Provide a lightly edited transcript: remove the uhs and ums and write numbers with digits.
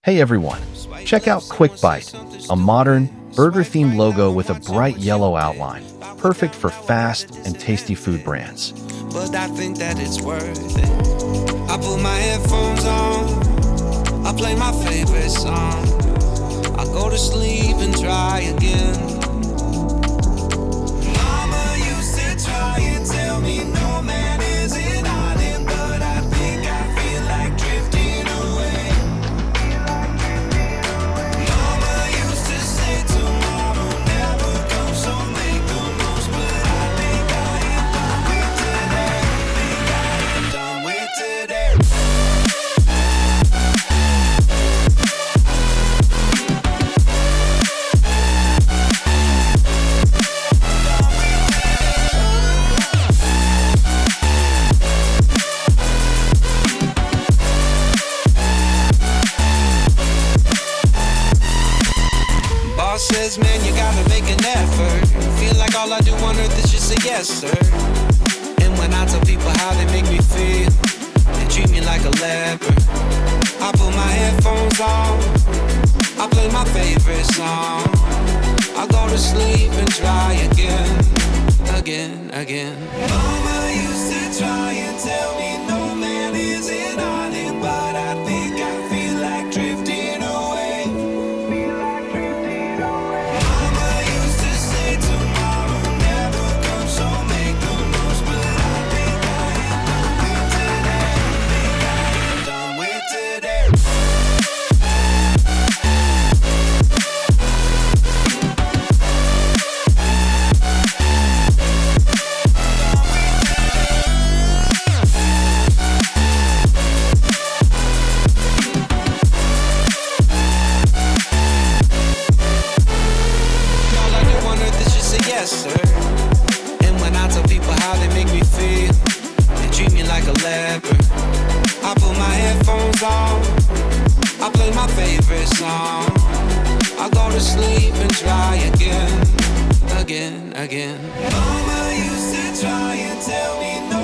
Hey everyone, check out Quick Bite, a modern, burger-themed logo with a bright yellow outline, perfect for fast and tasty food brands. But I think that it's worth it. I put my headphones on, I play my favorite song, I go to sleep and try again. Mama used to try and tell me no man is an island, but I think I feel like drifting away. Mama used to say tomorrow never comes, so make the most, but I think I am done with today. Boss says, man, you gotta make an effort. Feel like all I do on earth is just say yes, sir. And when I tell people how they make me feel, they treat me like a leper. I put my headphones on, I play my favorite song, I go to sleep and try again. Mama used to try and tell me no man is an island, but I think I feel like drifting away. Mama used to say tomorrow never comes, so make the most, but I think I am done with today. All I do on earth is just say yes, sir. And when I tell people how they make me feel, they treat me like a leper. I put my headphones on, I play my favorite song, I go to sleep and try again. Mama used to try and tell me no